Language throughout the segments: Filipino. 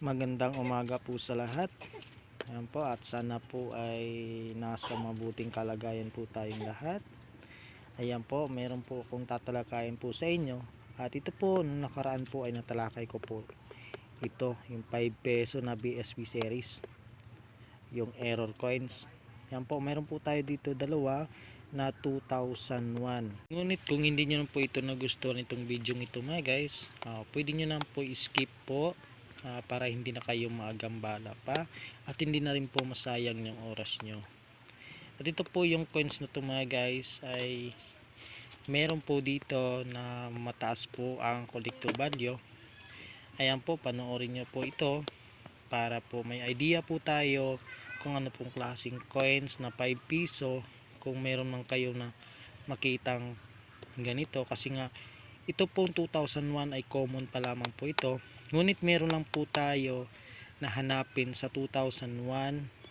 Magandang umaga po sa lahat. Ayan po, at sana po ay nasa mabuting kalagayan po tayong lahat. Ayan po, meron po akong tatalakayin po sa inyo. At ito po, nung nakaraan po ay natalakay ko po ito, yung 5 peso na BSB series, yung error coins. Ayan po, meron po tayo dito dalawa na 2001. Ngunit kung hindi nyo po ito nagustuhan itong video ito mga guys, pwede nyo na po skip po, para hindi na kayo maagambala pa at hindi na rin po masayang yung oras nyo. At ito po yung coins na to mga guys, ay meron po dito na mataas po ang collector value. Ayan po, panoorin nyo po ito para po may idea po tayo kung ano pong klaseng coins na 5 piso, kung meron man kayo na makitang ganito. Kasi nga ito pong 2001 ay common pa lamang po ito, ngunit meron lang po tayo na hanapin sa 2001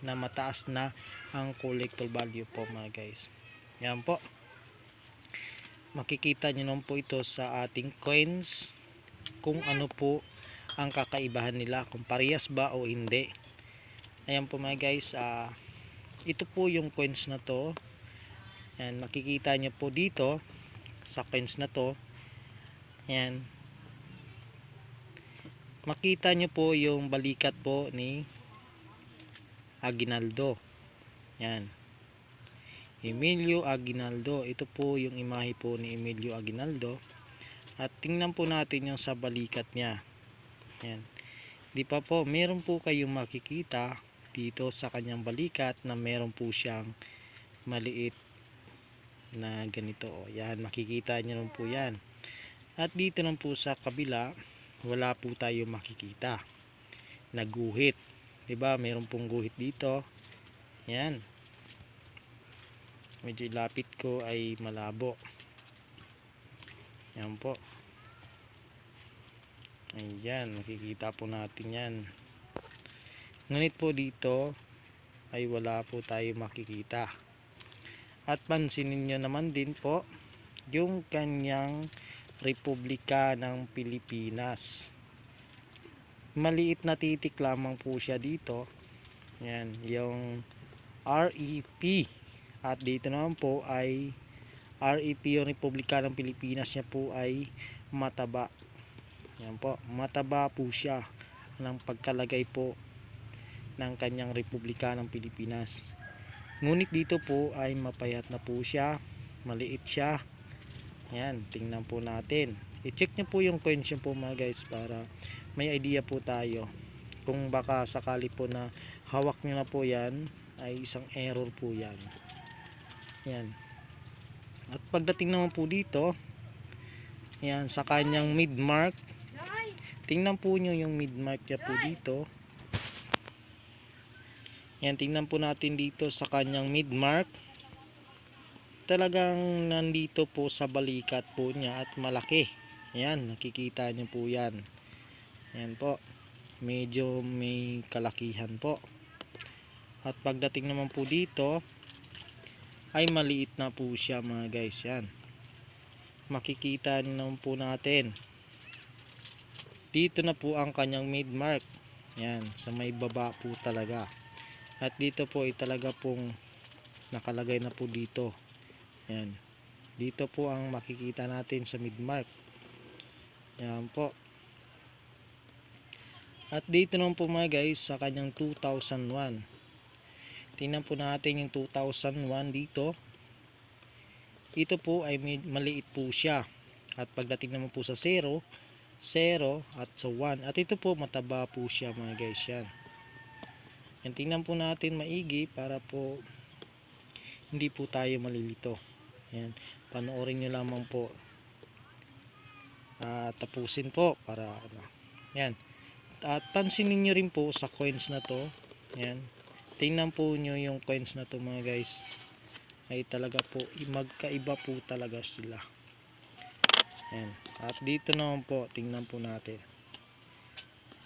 na mataas na ang collector value po mga guys. Yan po, makikita nyo naman po ito sa ating coins kung ano po ang kakaibahan nila, kung parehas ba o hindi. Ayan po mga guys, ito po yung coins na to. Yan, makikita nyo po dito sa coins na to. Yan, makita nyo po yung balikat po ni Aguinaldo. Yan, Emilio Aguinaldo. Ito po yung imahe po ni Emilio Aguinaldo. At tingnan po natin yung sa balikat niya. Yan, di pa po, meron po kayong makikita dito sa kanyang balikat na meron po siyang maliit na ganito. Yan, makikita nyo naman po yan. At dito naman po sa kabila, wala po tayo makikita na guhit. Diba? Meron pong guhit dito. Yan. Medyo lapit ko ay malabo. Yan po. Ayan, makikita po natin yan. Ngunit po dito ay wala po tayo makikita. At pansinin nyo naman din po yung kanyang Republika ng Pilipinas. Maliit na titik lamang po siya dito. Yan, yung REP. At dito naman po ay REP, yung Republika ng Pilipinas niya po ay mataba. Yan po, mataba po siya ng pagkalagay po ng kanyang Republika ng Pilipinas. Ngunit dito po ay mapayat na po siya, maliit siya. Yan, tingnan po natin. I-check nyo po yung coins nyo po mga guys para may idea po tayo. Kung baka sakali po na hawak nyo na po yan, ay isang error po yan. Yan. At pagdating naman po dito, yan, sa kanyang mid-mark, tingnan po nyo yung mid-mark niya po dito. Yan, tingnan po natin dito sa kanyang mid-mark. Talagang nandito po sa balikat po niya at malaki. Yan, nakikita nyo po yan. Yan po, medyo may kalakihan po. At pagdating naman po dito ay maliit na po siya mga guys. Yan, makikita naman po natin dito na po ang kanyang mid-mark. Yan, sa may baba po talaga. At dito po ay talaga pong nakalagay na po dito. Yan, dito po ang makikita natin sa mid-mark. Yan po. At dito naman po mga guys sa kanyang 2001. Tingnan po natin yung 2001 dito. Ito po ay maliit po siya. At pagdating naman po sa 0, 0 at sa 1. At ito po mataba po siya mga guys. Yan. Yan, tingnan po natin maigi para po hindi po tayo malilito. Yan, panoorin nyo lamang po. Tapusin po para ano. Yan. At pansinin nyo rin po sa coins na to. Yan. Tingnan po nyo yung coins na to mga guys. Ay talaga po magkaiba po talaga sila. Yan. At dito naman po, tingnan po natin.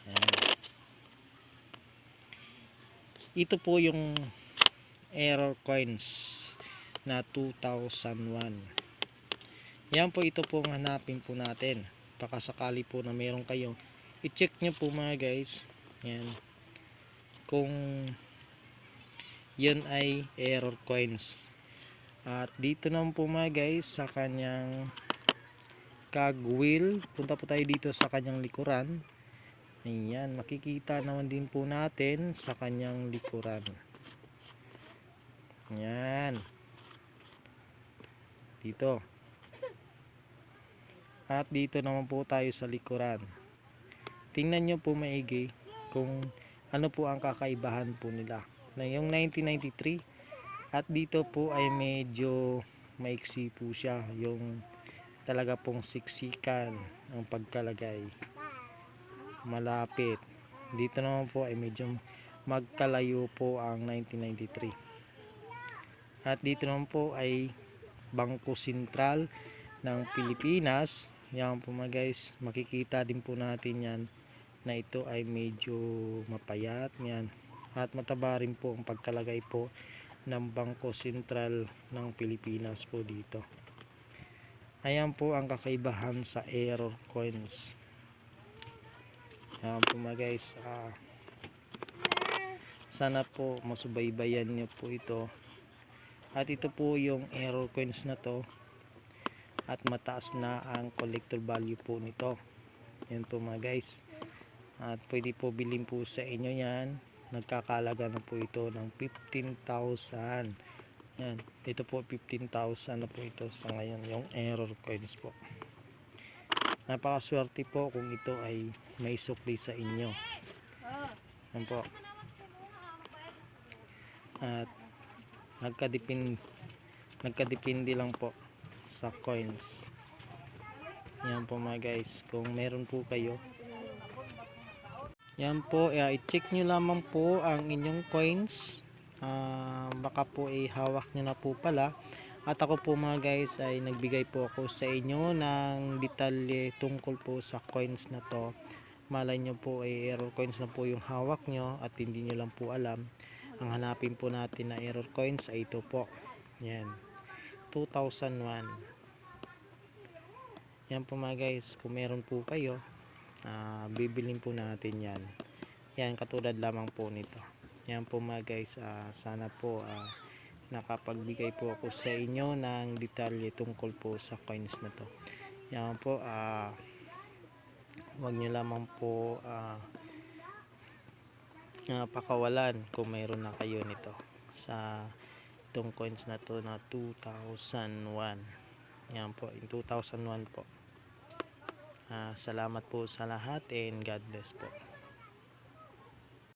Yan. Ito po yung error coins na 2001. Yan po, ito po ang hanapin po natin. Baka sakali po na meron kayo, i-check nyo po mga guys. Yan. Kung yun ay error coins. At dito naman po mga guys sa kanyang cogwheel, punta po tayo dito sa kanyang likuran. Ayan, makikita naman din po natin sa kanyang likuran. Ayan. Dito. At dito naman po tayo sa likuran. Tingnan nyo po maigi kung ano po ang kakaibahan po nila. Na yung 1993 at dito po ay medyo maiksi po siya, yung talaga pong siksikan ang pagkalagay, malapit. Dito naman po ay medyo magkalayo po ang 1993. At dito naman po ay Bangko Sentral ng Pilipinas. Yan po mga guys, makikita din po natin yan na ito ay medyo mapayat yan. At mataba rin po ang pagkalagay po ng Bangko Sentral ng Pilipinas po dito. Ayan po ang kakaibahan sa error coins. Ayan po mga guys, sana po masubaybayan nyo po ito. At ito po yung error coins na to, at mataas na ang collector value po nito. Yan po mga guys, at pwede po bilhin po sa inyo yan. Nagkakalaga na po ito ng 15,000. Yan, ito po 15,000 na po ito sa ngayon, yung error coins po. Napakaswerte po kung ito ay may sukli sa inyo. Yan po. At nagkadepende lang po sa coins. Yan po mga guys, kung meron po kayo, yan po, i-check nyo lamang po ang inyong coins. Baka po hawak nyo na po pala. At ako po mga guys ay nagbigay po ako sa inyo ng detalye tungkol po sa coins na to. Malay nyo po ay error coins na po yung hawak nyo at hindi nyo lang po alam. Ang hanapin po natin na error coins ay ito po. Yan, 2001. Yan po mga guys, kung meron po kayo, bibilin po natin yan. Yan, katulad lamang po nito. Yan po mga guys, sana po nakapagbigay po ako sa inyo ng detalye tungkol po sa coins na to. Yan po, wag nyo lamang po pakawalan kung mayroon na kayo nito sa itong coins na to na 2001. Yan po, in 2001 po. Salamat po sa lahat and God bless po.